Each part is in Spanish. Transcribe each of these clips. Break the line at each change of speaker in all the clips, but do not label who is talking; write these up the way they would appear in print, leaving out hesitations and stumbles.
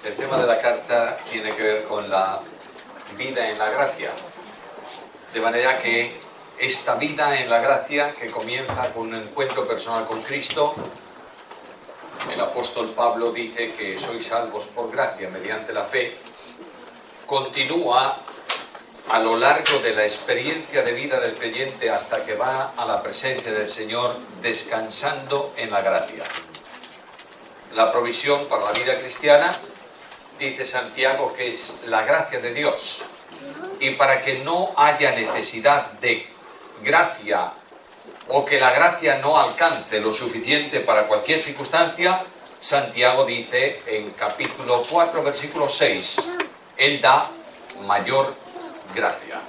El tema de la carta tiene que ver con la vida en la gracia. De manera que esta vida en la gracia, que comienza con un encuentro personal con Cristo, el apóstol Pablo dice que sois salvos por gracia mediante la fe, continúa a lo largo de la experiencia de vida del creyente hasta que va a la presencia del Señor, descansando en la gracia. La provisión para la vida cristiana, dice Santiago, que es la gracia de Dios. Y para que no haya necesidad de gracia o que la gracia no alcance lo suficiente para cualquier circunstancia, Santiago dice en capítulo 4, versículo 6, Él da mayor gracia.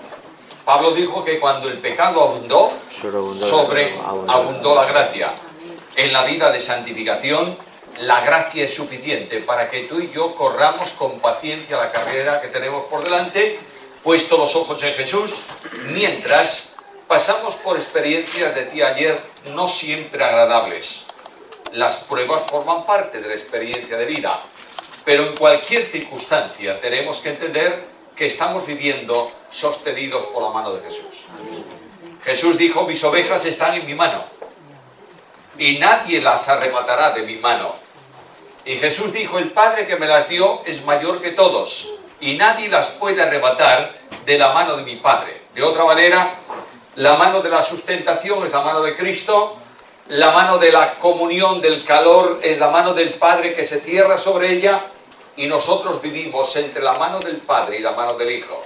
Pablo dijo que cuando el pecado abundó, sobreabundó la gracia. En la vida de santificación, la gracia es suficiente para que tú y yo corramos con paciencia la carrera que tenemos por delante, puesto los ojos en Jesús, mientras pasamos por experiencias, decía ayer, no siempre agradables. Las pruebas forman parte de la experiencia de vida, pero en cualquier circunstancia tenemos que entender que estamos viviendo sostenidos por la mano de Jesús. Jesús dijo, mis ovejas están en mi mano y nadie las arrebatará de mi mano. Y Jesús dijo, el Padre que me las dio es mayor que todos y nadie las puede arrebatar de la mano de mi Padre. De otra manera, la mano de la sustentación es la mano de Cristo, la mano de la comunión, del calor, es la mano del Padre que se cierra sobre ella, y nosotros vivimos entre la mano del Padre y la mano del Hijo.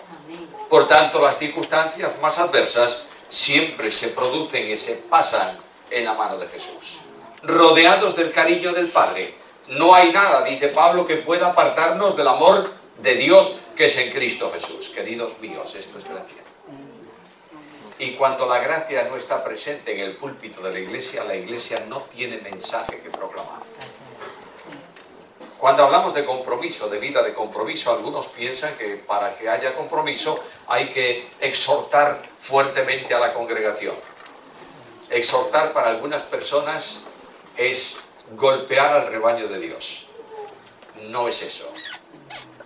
Por tanto, las circunstancias más adversas siempre se producen y se pasan en la mano de Jesús. Rodeados del cariño del Padre, no hay nada, dice Pablo, que pueda apartarnos del amor de Dios que es en Cristo Jesús. Queridos míos, esto es gracia. Y cuando la gracia no está presente en el púlpito de la iglesia no tiene mensaje que proclamar. Cuando hablamos de compromiso, de vida de compromiso, algunos piensan que para que haya compromiso hay que exhortar fuertemente a la congregación. Exhortar para algunas personas es golpear al rebaño de Dios. No es eso.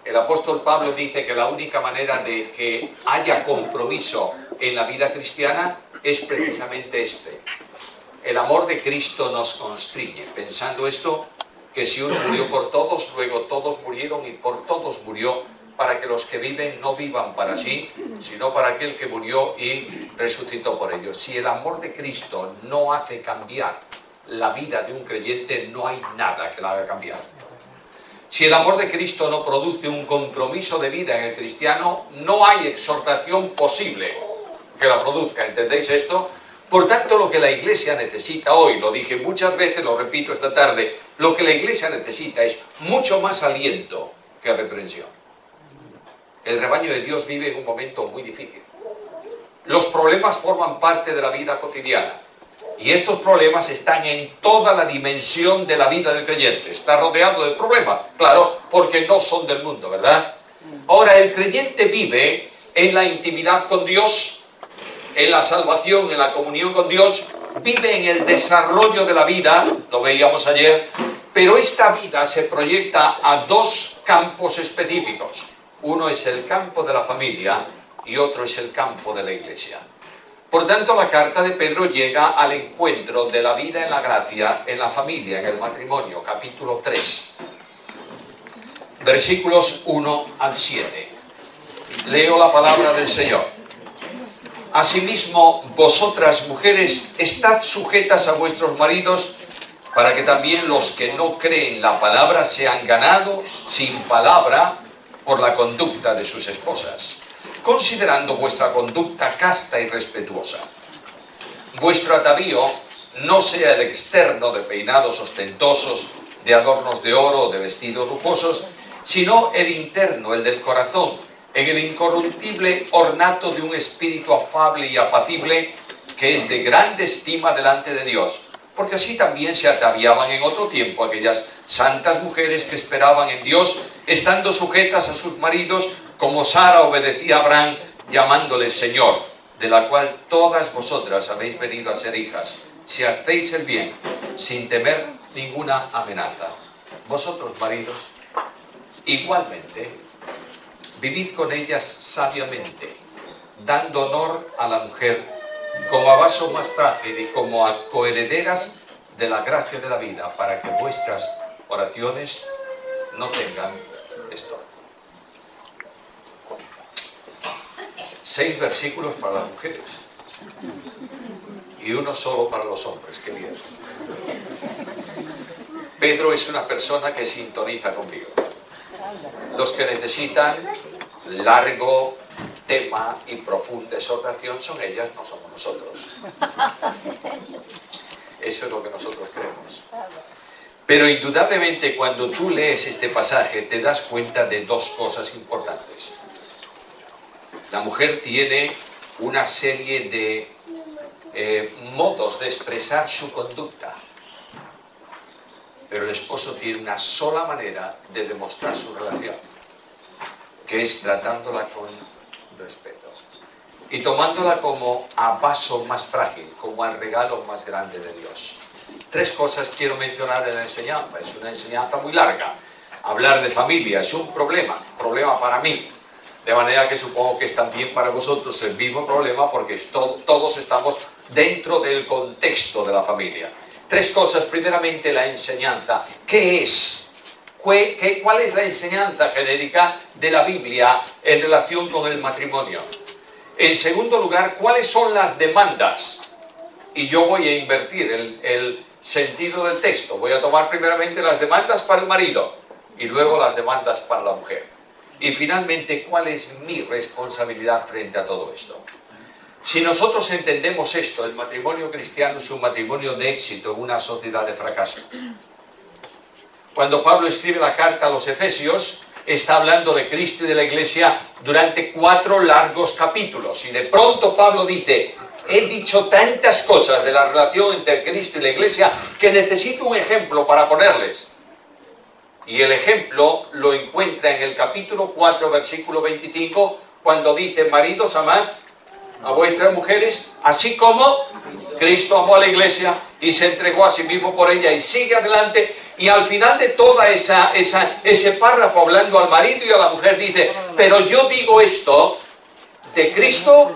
El apóstol Pablo dice que la única manera de que haya compromiso en la vida cristiana es precisamente este. El amor de Cristo nos constriñe. Pensando esto, que si uno murió por todos, luego todos murieron y por todos murió, para que los que viven no vivan para sí, sino para aquel que murió y resucitó por ellos. Si el amor de Cristo no hace cambiar la vida de un creyente, no hay nada que la haga cambiar. Si el amor de Cristo no produce un compromiso de vida en el cristiano, no hay exhortación posible que la produzca. ¿Entendéis esto? Por tanto, lo que la Iglesia necesita hoy, lo dije muchas veces, lo repito esta tarde, lo que la Iglesia necesita es mucho más aliento que reprensión. El rebaño de Dios vive en un momento muy difícil. Los problemas forman parte de la vida cotidiana. Y estos problemas están en toda la dimensión de la vida del creyente. Está rodeado de problemas, claro, porque no son del mundo, ¿verdad? Ahora, el creyente vive en la intimidad con Dios, en la salvación, en la comunión con Dios, vive en el desarrollo de la vida, lo veíamos ayer, pero esta vida se proyecta a dos campos específicos. Uno es el campo de la familia y otro es el campo de la iglesia. Por tanto, la carta de Pedro llega al encuentro de la vida en la gracia, en la familia, en el matrimonio, capítulo 3, versículos 1 al 7. Leo la palabra del Señor. Asimismo, vosotras, mujeres, estad sujetas a vuestros maridos, para que también los que no creen la palabra sean ganados sin palabra por la conducta de sus esposas, considerando vuestra conducta casta y respetuosa. Vuestro atavío no sea el externo de peinados ostentosos, de adornos de oro o de vestidos lujosos, sino el interno, el del corazón, en el incorruptible ornato de un espíritu afable y apacible, que es de grande estima delante de Dios. Porque así también se ataviaban en otro tiempo aquellas santas mujeres que esperaban en Dios, estando sujetas a sus maridos, como Sara obedecía a Abraham, llamándole Señor, de la cual todas vosotras habéis venido a ser hijas, si hacéis el bien, sin temer ninguna amenaza. Vosotros, maridos, Igualmente, vivid con ellas sabiamente, dando honor a la mujer como a vaso más frágil y como a coherederas de la gracia de la vida, para que vuestras oraciones no tengan estorbo. 6 versículos para las mujeres y uno solo para los hombres. Qué bien. Pedro es una persona que sintoniza conmigo. Los que necesitan largo tema y profunda exhortación son ellas, no somos nosotros. Eso es lo que nosotros creemos. Pero indudablemente cuando tú lees este pasaje te das cuenta de 2 cosas importantes. La mujer tiene una serie de modos de expresar su conducta, pero el esposo tiene una sola manera de demostrar su relación, que es tratándola con respeto y tomándola como a vaso más frágil, como al regalo más grande de Dios. 3 cosas quiero mencionar en la enseñanza. Es una enseñanza muy larga. Hablar de familia es un problema para mí, de manera que supongo que es también para vosotros el mismo problema, porque todos estamos dentro del contexto de la familia. 3 cosas. Primeramente, la enseñanza. ¿Qué es? ¿Cuál es la enseñanza genérica de la Biblia en relación con el matrimonio? En segundo lugar, ¿cuáles son las demandas? Y yo voy a invertir el sentido del texto. Voy a tomar primeramente las demandas para el marido y luego las demandas para la mujer. Y finalmente, ¿cuál es mi responsabilidad frente a todo esto? Si nosotros entendemos esto, el matrimonio cristiano es un matrimonio de éxito en una sociedad de fracaso. Cuando Pablo escribe la carta a los Efesios, está hablando de Cristo y de la Iglesia durante 4 largos capítulos. Y de pronto Pablo dice: he dicho tantas cosas de la relación entre Cristo y la Iglesia que necesito un ejemplo para ponerles. Y el ejemplo lo encuentra en el capítulo 4, versículo 25, cuando dice: maridos, amad a vuestras mujeres, así como Cristo amó a la Iglesia y se entregó a sí mismo por ella, y sigue adelante. Y al final de toda ese párrafo, hablando al marido y a la mujer, dice: pero yo digo esto de Cristo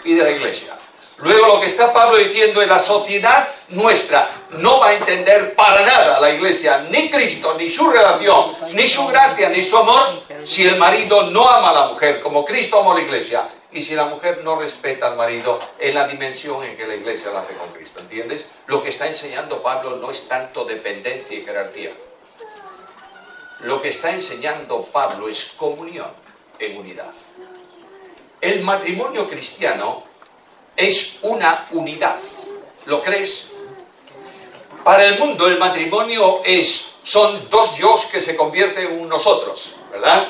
y de la Iglesia. Luego lo que está Pablo diciendo es: la sociedad nuestra no va a entender para nada la Iglesia, ni Cristo, ni su relación, ni su gracia, ni su amor, si el marido no ama a la mujer como Cristo amó a la Iglesia, y si la mujer no respeta al marido en la dimensión en que la Iglesia la hace con Cristo. ¿Entiendes? Lo que está enseñando Pablo no es tanto dependencia y jerarquía. Lo que está enseñando Pablo es comunión en unidad. El matrimonio cristiano es una unidad. ¿Lo crees? Para el mundo el matrimonio son 2 yos que se convierten en un nosotros, ¿verdad?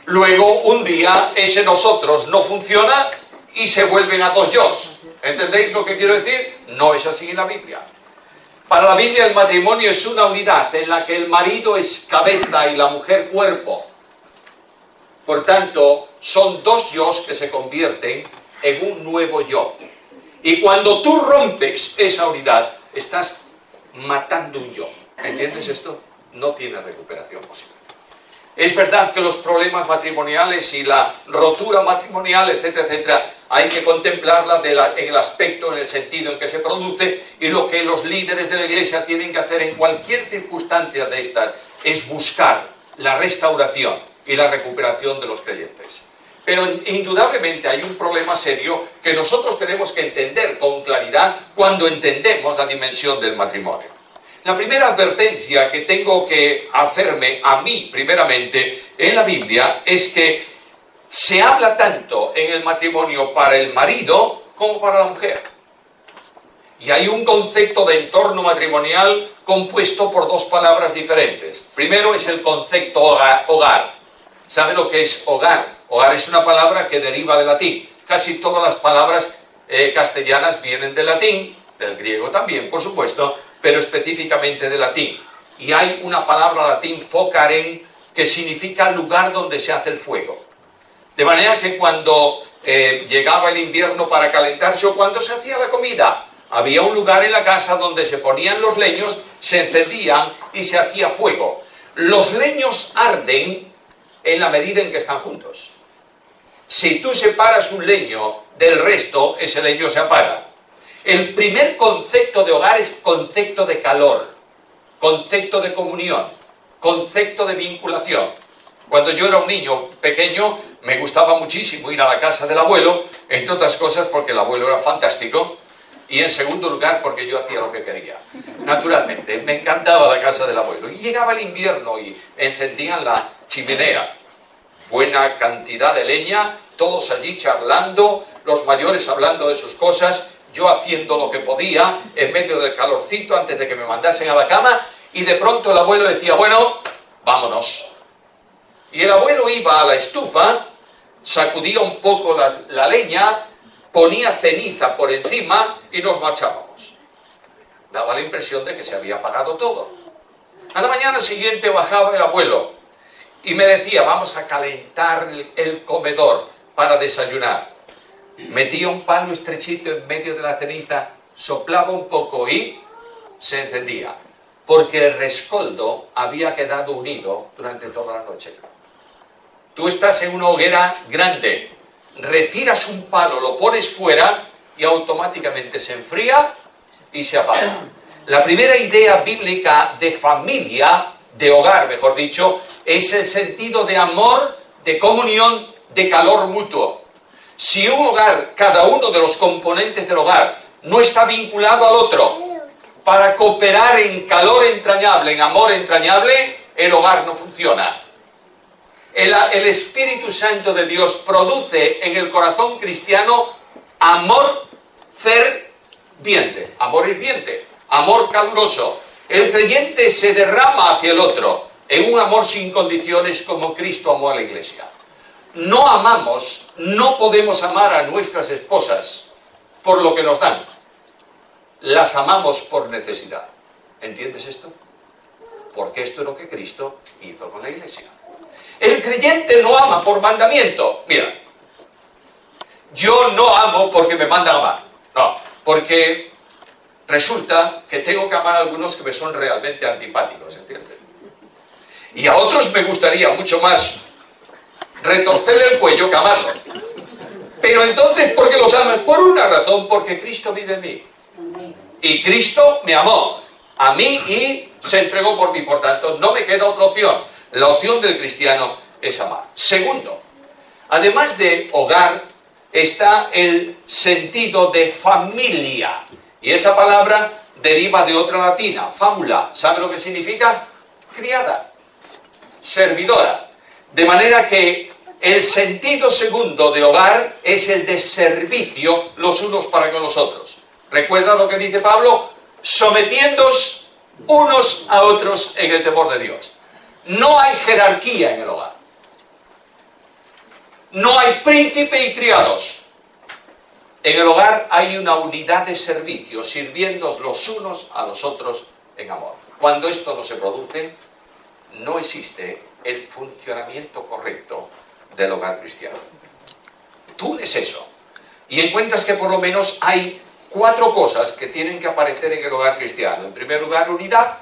Luego un día ese nosotros no funciona y se vuelven a 2 yos. ¿Entendéis lo que quiero decir? No es así en la Biblia. Para la Biblia el matrimonio es una unidad en la que el marido es cabeza y la mujer cuerpo. Por tanto, son 2 yos que se convierten en un nuevo yo. Y cuando tú rompes esa unidad, estás matando un yo. ¿Entiendes esto? No tiene recuperación posible. Es verdad que los problemas matrimoniales y la rotura matrimonial, etcétera, etcétera, hay que contemplarla en el aspecto, en el sentido en que se produce, y lo que los líderes de la Iglesia tienen que hacer en cualquier circunstancia de estas es buscar la restauración y la recuperación de los creyentes. Pero indudablemente hay un problema serio que nosotros tenemos que entender con claridad cuando entendemos la dimensión del matrimonio. La primera advertencia que tengo que hacerme a mí, primeramente, en la Biblia, es que se habla tanto en el matrimonio para el marido como para la mujer. Y hay un concepto de entorno matrimonial compuesto por 2 palabras diferentes. Primero es el concepto hogar. ¿Sabe lo que es hogar? Hogar es una palabra que deriva del latín. Casi todas las palabras castellanas vienen del latín, del griego también, por supuesto, pero específicamente del latín. Y hay una palabra latín, focaren, que significa lugar donde se hace el fuego. De manera que cuando llegaba el invierno para calentarse o cuando se hacía la comida, había un lugar en la casa donde se ponían los leños, se encendían y se hacía fuego. Los leños arden en la medida en que están juntos. Si tú separas un leño del resto, ese leño se apaga. El primer concepto de hogar es concepto de calor, concepto de comunión, concepto de vinculación. Cuando yo era un niño pequeño, me gustaba muchísimo ir a la casa del abuelo, entre otras cosas porque el abuelo era fantástico, y en segundo lugar porque yo hacía lo que quería. Naturalmente, me encantaba la casa del abuelo. Y llegaba el invierno y encendían la chimenea. Buena cantidad de leña, todos allí charlando, los mayores hablando de sus cosas, yo haciendo lo que podía en medio del calorcito antes de que me mandasen a la cama, y de pronto el abuelo decía, bueno, vámonos. Y el abuelo iba a la estufa, sacudía un poco la leña, ponía ceniza por encima y nos marchábamos. Daba la impresión de que se había apagado todo. A la mañana siguiente bajaba el abuelo y me decía, vamos a calentar el comedor para desayunar. Metía un palo estrechito en medio de la ceniza, soplaba un poco y se encendía. Porque el rescoldo había quedado unido durante toda la noche. Tú estás en una hoguera grande, retiras un palo, lo pones fuera y automáticamente se enfría y se apaga. La primera idea bíblica de familia, de hogar, mejor dicho, es el sentido de amor, de comunión, de calor mutuo. Si un hogar, cada uno de los componentes del hogar, no está vinculado al otro para cooperar en calor entrañable, en amor entrañable, el hogar no funciona. El Espíritu Santo de Dios produce en el corazón cristiano amor ferviente, amor hirviente, amor caluroso. El creyente se derrama hacia el otro en un amor sin condiciones como Cristo amó a la iglesia. No amamos, no podemos amar a nuestras esposas por lo que nos dan. Las amamos por necesidad. ¿Entiendes esto? Porque esto es lo que Cristo hizo con la iglesia. El creyente no ama por mandamiento. Mira, yo no amo porque me mandan a amar. No, porque resulta que tengo que amar a algunos que me son realmente antipáticos, ¿entiendes? Y a otros me gustaría mucho más retorcerle el cuello que amarlos. Pero entonces, ¿por qué los amas? Por una razón, porque Cristo vive en mí. Y Cristo me amó a mí y se entregó por mí. Por tanto, no me queda otra opción. La opción del cristiano es amar. Segundo, además de hogar, está el sentido de familia. Y esa palabra deriva de otra latina, fámula. ¿Sabe lo que significa? Criada, servidora. De manera que el sentido segundo de hogar es el de servicio los unos para con los otros. ¿Recuerda lo que dice Pablo? Sometiéndoos unos a otros en el temor de Dios. No hay jerarquía en el hogar. No hay príncipe y criados. En el hogar hay una unidad de servicio, sirviendo los unos a los otros en amor. Cuando esto no se produce, no existe el funcionamiento correcto del hogar cristiano. Tú lees eso y encuentras que por lo menos hay 4 cosas que tienen que aparecer en el hogar cristiano. En primer lugar, unidad.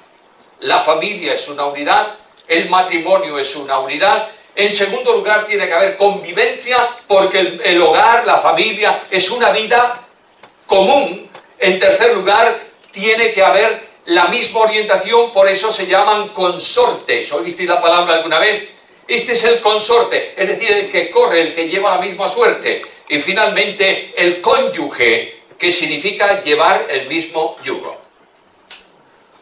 La familia es una unidad. El matrimonio es una unidad. En segundo lugar, tiene que haber convivencia, porque el hogar, la familia, es una vida común. En tercer lugar, tiene que haber la misma orientación, por eso se llaman consortes. ¿Oísteis la palabra alguna vez? Este es el consorte, es decir, el que corre, el que lleva la misma suerte. Y finalmente, el cónyuge, que significa llevar el mismo yugo.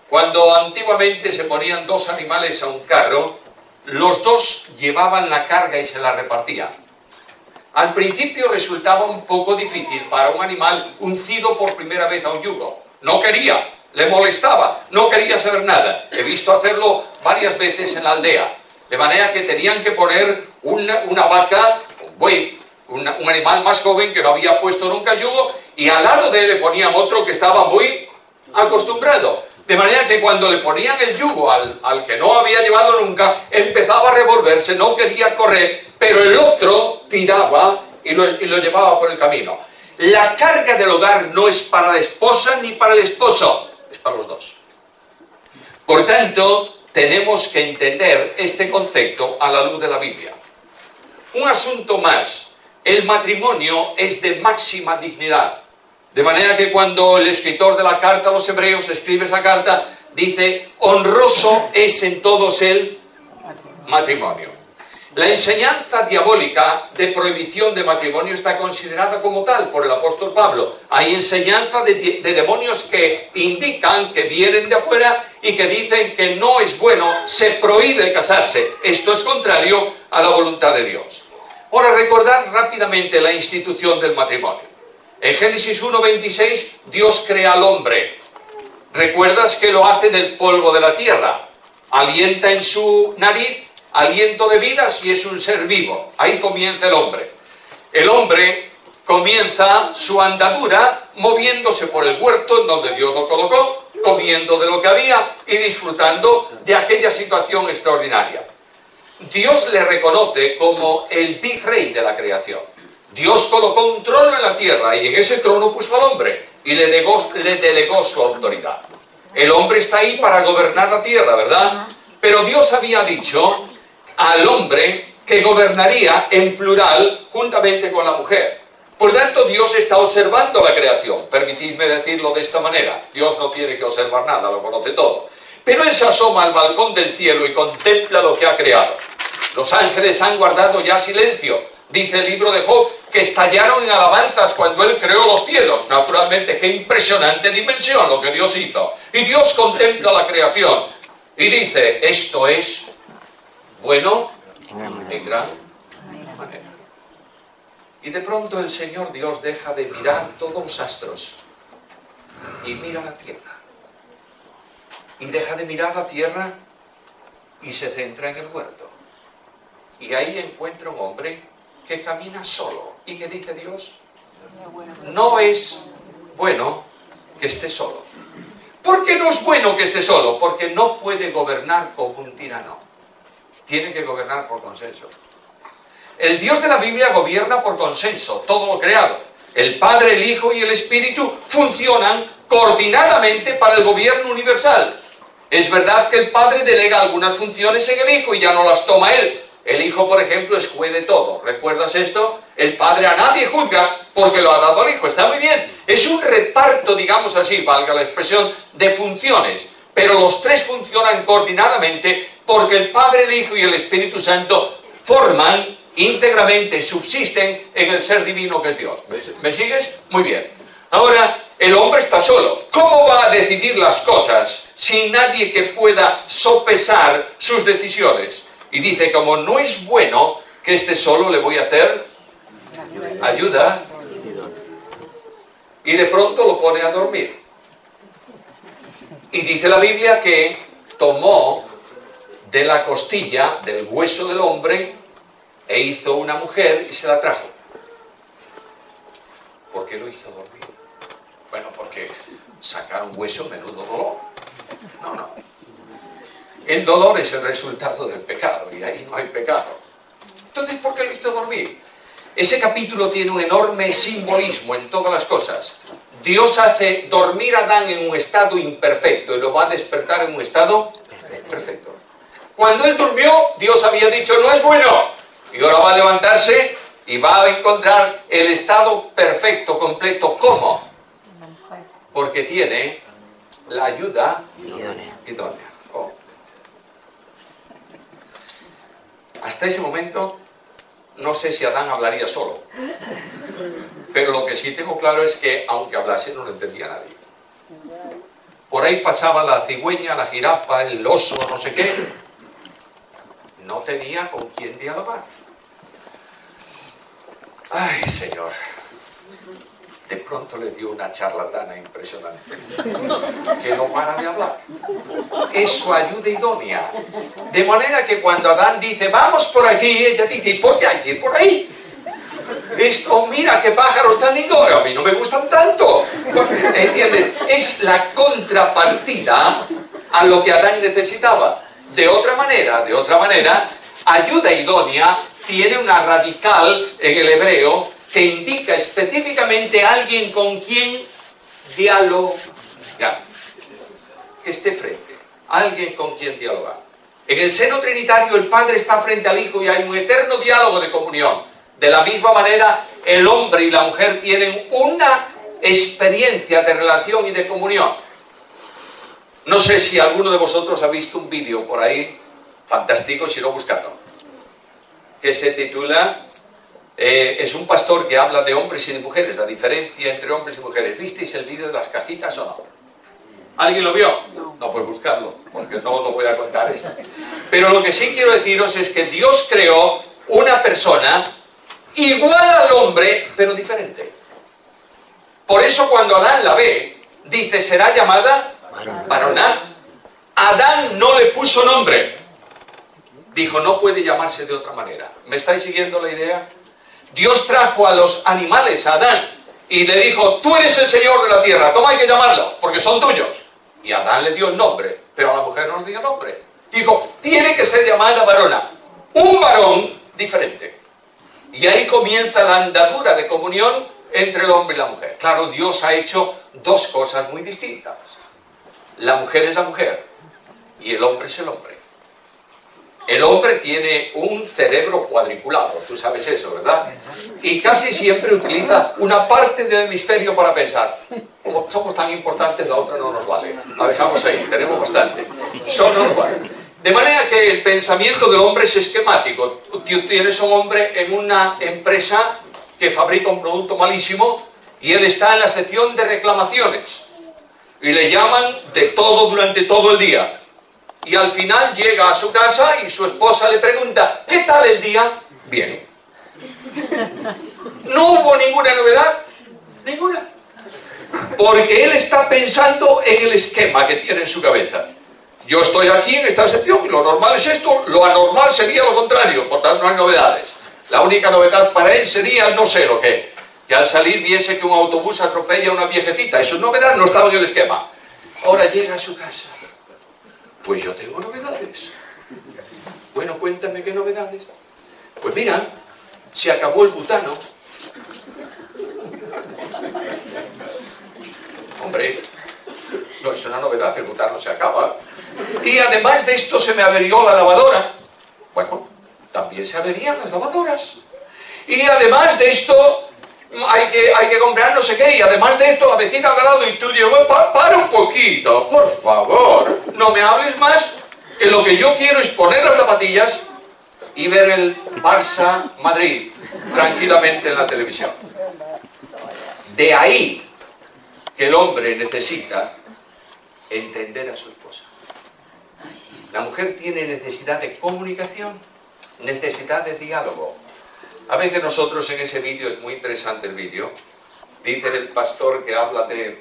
Cuando antiguamente se ponían 2 animales a un carro, los 2 llevaban la carga y se la repartían. Al principio resultaba un poco difícil para un animal uncido por primera vez a un yugo. No quería, le molestaba, no quería saber nada. He visto hacerlo varias veces en la aldea. De manera que tenían que poner una vaca, un buey, un animal más joven que no había puesto nunca yugo, y al lado de él le ponían otro que estaba muy acostumbrado. De manera que cuando le ponían el yugo al que no había llevado nunca, empezaba a revolverse, no quería correr, pero el otro tiraba y lo llevaba por el camino. La carga del hogar no es para la esposa ni para el esposo, es para los 2. Por tanto, tenemos que entender este concepto a la luz de la Biblia. Un asunto más, el matrimonio es de máxima dignidad. De manera que cuando el escritor de la carta a los hebreos escribe esa carta, dice, honroso es en todos el matrimonio. La enseñanza diabólica de prohibición de matrimonio está considerada como tal por el apóstol Pablo. Hay enseñanza de demonios que indican que vienen de afuera y que dicen que no es bueno, se prohíbe casarse. Esto es contrario a la voluntad de Dios. Ahora, recordad rápidamente la institución del matrimonio. En Génesis 1:26, Dios crea al hombre. ¿Recuerdas que lo hace del polvo de la tierra? Alienta en su nariz aliento de vida si es un ser vivo. Ahí comienza el hombre. El hombre comienza su andadura moviéndose por el huerto en donde Dios lo colocó, comiendo de lo que había y disfrutando de aquella situación extraordinaria. Dios le reconoce como el virrey de la creación. Dios colocó un trono en la tierra y en ese trono puso al hombre y le delegó su autoridad. El hombre está ahí para gobernar la tierra, ¿verdad? Pero Dios había dicho al hombre que gobernaría en plural juntamente con la mujer. Por tanto, Dios está observando la creación. Permitidme decirlo de esta manera. Dios no tiene que observar nada, lo conoce todo. Pero Él se asoma al balcón del cielo y contempla lo que ha creado. Los ángeles han guardado ya silencio. Dice el libro de Job que estallaron en alabanzas cuando Él creó los cielos. Naturalmente, qué impresionante dimensión lo que Dios hizo. Y Dios contempla la creación y dice, esto es bueno en gran manera. Y de pronto el Señor Dios deja de mirar todos los astros y mira la tierra. Y deja de mirar la tierra y se centra en el huerto. Y ahí encuentra un hombre que camina solo. ¿Y qué dice Dios? No es bueno que esté solo. ¿Por qué no es bueno que esté solo? Porque no puede gobernar como un tirano. Tiene que gobernar por consenso. El Dios de la Biblia gobierna por consenso, todo lo creado. El Padre, el Hijo y el Espíritu funcionan coordinadamente para el gobierno universal. Es verdad que el Padre delega algunas funciones en el Hijo y ya no las toma Él. El Hijo, por ejemplo, es juez de todo. ¿Recuerdas esto? El Padre a nadie juzga porque lo ha dado al Hijo. Está muy bien. Es un reparto, digamos así, valga la expresión, de funciones. Pero los tres funcionan coordinadamente porque el Padre, el Hijo y el Espíritu Santo forman íntegramente, subsisten en el ser divino que es Dios. ¿Me sigues? Muy bien. Ahora, el hombre está solo. ¿Cómo va a decidir las cosas sin nadie que pueda sopesar sus decisiones? Y dice, como no es bueno que esté solo, le voy a hacer ayuda. Y de pronto lo pone a dormir. Y dice la Biblia que tomó de la costilla, del hueso del hombre, e hizo una mujer y se la trajo. ¿Por qué lo hizo dormir? Bueno, porque sacar un hueso, menudo dolor. No. El dolor es el resultado del pecado, y ahí no hay pecado. Entonces, ¿por qué lo hizo dormir? Ese capítulo tiene un enorme simbolismo en todas las cosas. Dios hace dormir a Adán en un estado imperfecto y lo va a despertar en un estado perfecto. Cuando él durmió, Dios había dicho, no es bueno. Y ahora va a levantarse y va a encontrar el estado perfecto, completo. ¿Cómo? Porque tiene la ayuda idónea. Oh. Hasta ese momento, no sé si Adán hablaría solo. Pero lo que sí tengo claro es que, aunque hablase, no lo entendía nadie. Por ahí pasaba la cigüeña, la jirafa, el oso, no sé qué. No tenía con quién dialogar. Ay, Señor. De pronto le dio una charlatana impresionante. Que no para de hablar. Es su ayuda idónea. De manera que cuando Adán dice, vamos por aquí, ella dice, ¿y por qué hay que ir por ahí? Esto, mira qué pájaros tan lindos, a mí no me gustan tanto. ¿Entiendes? Es la contrapartida a lo que Adán necesitaba. De otra manera, ayuda idónea tiene una radical en el hebreo que indica específicamente a alguien con quien dialogar. Que esté frente. alguien con quien dialogar. En el seno trinitario el Padre está frente al Hijo y hay un eterno diálogo de comunión. De la misma manera, el hombre y la mujer tienen una experiencia de relación y de comunión. No sé si alguno de vosotros ha visto un vídeo por ahí, fantástico, si no buscadlo, que se titula, es un pastor que habla de hombres y de mujeres, la diferencia entre hombres y mujeres. ¿Visteis el vídeo de las cajitas o no? ¿Alguien lo vio? No, pues buscarlo, porque no lo voy a contar esto. Pero lo que sí quiero deciros es que Dios creó una persona igual al hombre, pero diferente. Por eso cuando Adán la ve, dice, será llamada varona. Adán no le puso nombre. Dijo, no puede llamarse de otra manera. ¿Me estáis siguiendo la idea? Dios trajo a los animales a Adán y le dijo, tú eres el Señor de la tierra, toma, hay que llamarlos, porque son tuyos. Y Adán le dio el nombre, pero a la mujer no le dio nombre. Dijo, tiene que ser llamada varona. Un varón diferente. Y ahí comienza la andadura de comunión entre el hombre y la mujer. Claro, Dios ha hecho dos cosas muy distintas. La mujer es la mujer y el hombre es el hombre. El hombre tiene un cerebro cuadriculado, tú sabes eso, ¿verdad? Y casi siempre utiliza una parte del hemisferio para pensar. Como somos tan importantes, la otra no nos vale. La dejamos ahí, tenemos bastante. Eso no nos vale. De manera que el pensamiento del hombre es esquemático. Tú tienes un hombre en una empresa que fabrica un producto malísimo y él está en la sección de reclamaciones. Y le llaman de todo durante todo el día. Y al final llega a su casa y su esposa le pregunta, ¿qué tal el día? Bien. ¿No hubo ninguna novedad? Ninguna. Porque él está pensando en el esquema que tiene en su cabeza. Yo estoy aquí en esta sección y lo normal es esto, lo anormal sería lo contrario, por tanto no hay novedades. La única novedad para él sería no sé lo que al salir viese que un autobús atropella a una viejecita. Eso es novedad, no estaba en el esquema. Ahora llega a su casa. Pues yo tengo novedades. Bueno, cuéntame qué novedades. Pues mira, se acabó el butano. Hombre, no es una novedad, el butano se acaba. Y además de esto se me averió la lavadora. Bueno, también se averían las lavadoras. Y además de esto hay que comprar no sé qué. Y además de esto la vecina de al lado y tú dices, para un poquito, por favor. No me hables más, que lo que yo quiero es poner las zapatillas y ver el Barça Madrid tranquilamente en la televisión. De ahí que el hombre necesita entender a su esposa. La mujer tiene necesidad de comunicación, necesidad de diálogo. A veces nosotros en ese vídeo, es muy interesante el vídeo, dice el pastor que habla de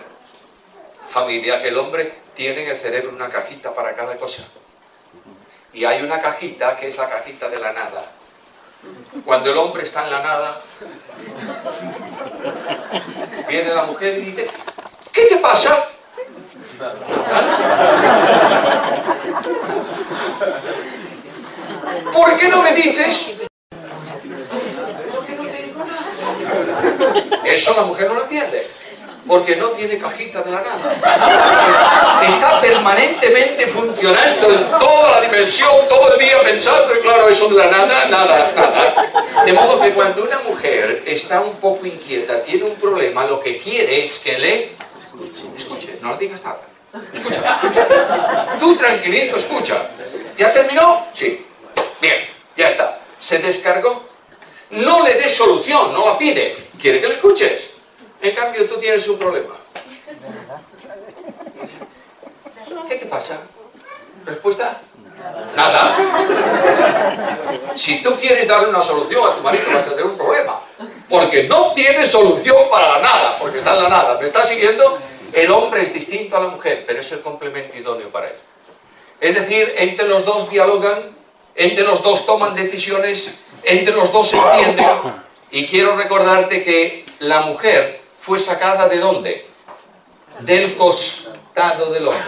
familia, que el hombre tiene en el cerebro una cajita para cada cosa. Y hay una cajita que es la cajita de la nada. Cuando el hombre está en la nada, viene la mujer y dice, ¿qué te pasa? ¿Por qué no me dices? Porque no tengo nada. Eso la mujer no lo entiende, porque no tiene cajita de la nada. Está permanentemente funcionando en toda la dimensión, todo el día pensando, y claro, eso de la nada, nada. De modo que cuando una mujer está un poco inquieta, tiene un problema, lo que quiere es que le escuche, no le digas nada. Escucha. Tú tranquilito, escucha. ¿Ya terminó? Sí. Bien, ya está. ¿Se descargó? No le des solución, no la pide. Quiere que le escuches. En cambio, tú tienes un problema. ¿Qué te pasa? ¿Respuesta? Nada. Si tú quieres darle una solución a tu marido, vas a tener un problema. Porque no tienes solución para la nada, porque está en la nada. ¿Me estás siguiendo? El hombre es distinto a la mujer, pero es el complemento idóneo para él. Es decir, entre los dos dialogan, entre los dos toman decisiones, entre los dos se entienden. Y quiero recordarte que la mujer fue sacada ¿de dónde? Del costado del hombre.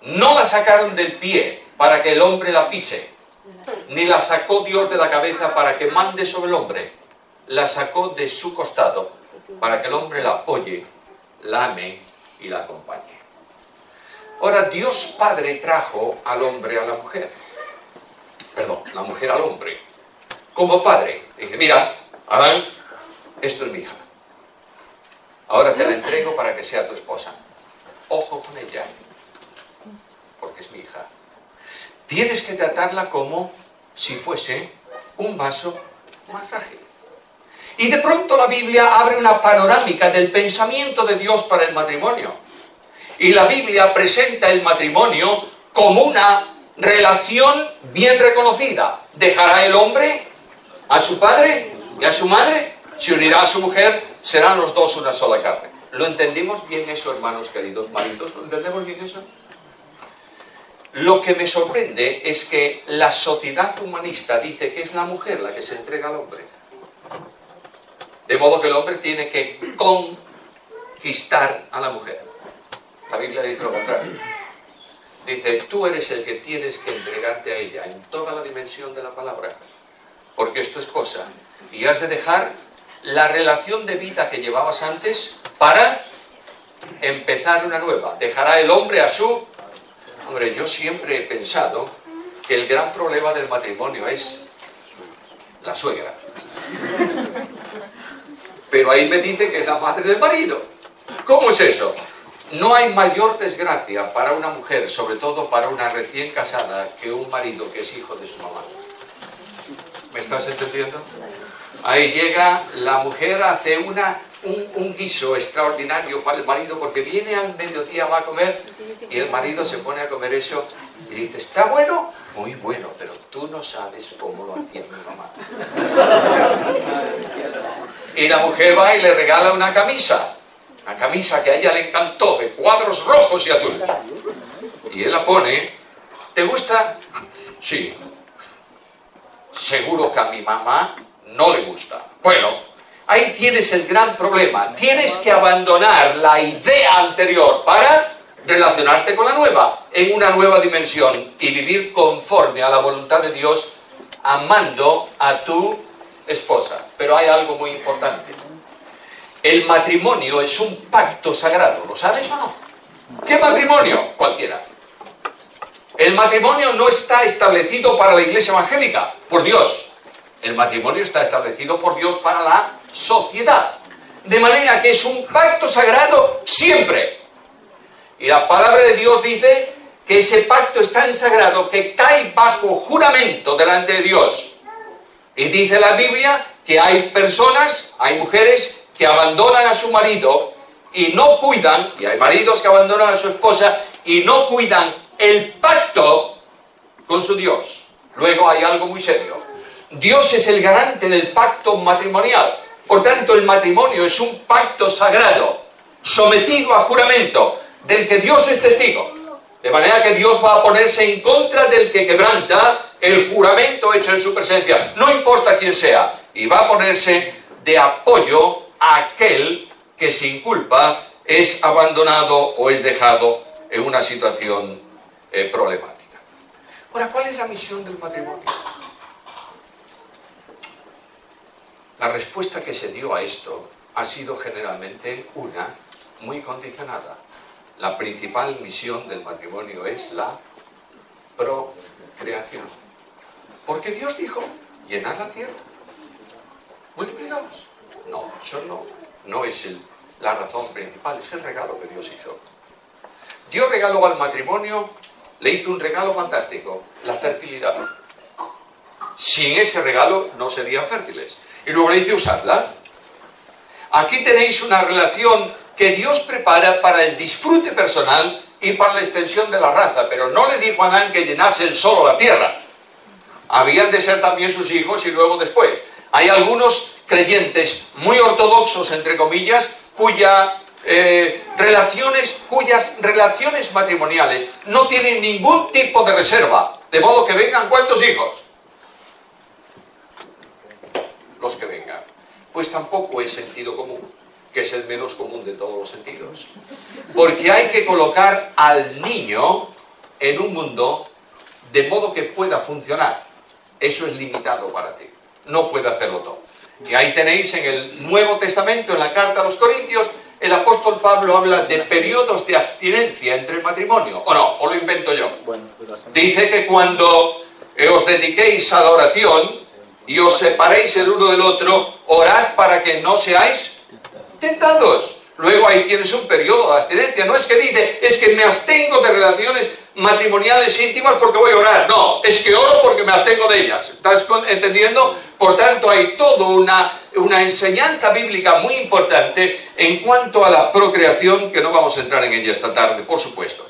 No la sacaron del pie para que el hombre la pise, ni la sacó Dios de la cabeza para que mande sobre el hombre. La sacó de su costado para que el hombre la apoye, la ame y la acompañe. Ahora, Dios Padre trajo al hombre a la mujer. Perdón, la mujer al hombre. Como padre. Dije, mira, Adán, esto es mi hija. Ahora te la entrego para que sea tu esposa. Ojo con ella, porque es mi hija. Tienes que tratarla como si fuese un vaso más frágil. Y de pronto la Biblia abre una panorámica del pensamiento de Dios para el matrimonio. Y la Biblia presenta el matrimonio como una relación bien reconocida. ¿Dejará el hombre a su padre y a su madre? Se unirá a su mujer, serán los dos una sola carne. ¿Lo entendimos bien eso, hermanos queridos maridos? ¿Lo entendemos bien eso? Lo que me sorprende es que la sociedad humanista dice que es la mujer la que se entrega al hombre. De modo que el hombre tiene que conquistar a la mujer. La Biblia dice lo contrario. Dice, tú eres el que tienes que entregarte a ella en toda la dimensión de la palabra. Porque es tu esposa. Y has de dejar la relación de vida que llevabas antes para empezar una nueva. Dejará el hombre a su... Hombre, yo siempre he pensado que el gran problema del matrimonio es la suegra. Pero ahí me dice que es la madre del marido. ¿Cómo es eso? No hay mayor desgracia para una mujer, sobre todo para una recién casada, que un marido que es hijo de su mamá. ¿Me estás entendiendo? Ahí llega la mujer, hace un guiso extraordinario para el marido, porque viene al mediodía, va a comer, y el marido se pone a comer eso, y dice, ¿está bueno? Muy bueno, pero tú no sabes cómo lo hacía mi mamá. Y la mujer va y le regala una camisa que a ella le encantó, de cuadros rojos y azules. Y él la pone, ¿te gusta? Sí. Seguro que a mi mamá no le gusta. Bueno, ahí tienes el gran problema. Tienes que abandonar la idea anterior para relacionarte con la nueva, en una nueva dimensión, y vivir conforme a la voluntad de Dios, amando a tu esposa. Pero hay algo muy importante. El matrimonio es un pacto sagrado, ¿lo sabes o no? ¿Qué matrimonio? Cualquiera. El matrimonio no está establecido para la iglesia evangélica, por Dios. El matrimonio está establecido por Dios para la sociedad. De manera que es un pacto sagrado siempre. Y la palabra de Dios dice que ese pacto es tan sagrado que cae bajo juramento delante de Dios. Y dice la Biblia que hay personas, hay mujeres que abandonan a su marido y no cuidan, y hay maridos que abandonan a su esposa y no cuidan el pacto con su Dios. Luego hay algo muy serio. Dios es el garante del pacto matrimonial. Por tanto, el matrimonio es un pacto sagrado, sometido a juramento, del que Dios es testigo. De manera que Dios va a ponerse en contra del que quebranta el juramento hecho en su presencia, no importa quién sea, y va a ponerse de apoyo a aquel que sin culpa es abandonado o es dejado en una situación problemática. Ahora, ¿cuál es la misión del matrimonio? La respuesta que se dio a esto ha sido generalmente una muy condicionada. La principal misión del matrimonio es la procreación. Porque Dios dijo, llenad la tierra, multiplicaos. No, eso no es la razón principal, es el regalo que Dios hizo. Dios regaló al matrimonio, le hizo un regalo fantástico, la fertilidad. Sin ese regalo no serían fértiles. Y luego le dice, usadla. Aquí tenéis una relación que Dios prepara para el disfrute personal y para la extensión de la raza, pero no le dijo a Adán que llenase él solo la tierra. Habían de ser también sus hijos y luego después. Hay algunos creyentes muy ortodoxos, entre comillas, cuyas relaciones matrimoniales no tienen ningún tipo de reserva, de modo que vengan ¿cuántos hijos? Los que vengan. Pues tampoco es sentido común, que es el menos común de todos los sentidos. Porque hay que colocar al niño en un mundo de modo que pueda funcionar. Eso es limitado para ti. No puede hacerlo todo. Y ahí tenéis en el Nuevo Testamento, en la carta a los Corintios, el apóstol Pablo habla de periodos de abstinencia entre el matrimonio, ¿o no? ¿O lo invento yo? Dice que cuando os dediquéis a la oración y os separéis el uno del otro, orad para que no seáis tentados. Luego ahí tienes un periodo de abstinencia. No es que dice, es que me abstengo de relaciones matrimoniales íntimas porque voy a orar. No, es que oro porque me abstengo de ellas. ¿Estás entendiendo? Por tanto, hay toda una enseñanza bíblica muy importante en cuanto a la procreación, que no vamos a entrar en ella esta tarde, por supuesto.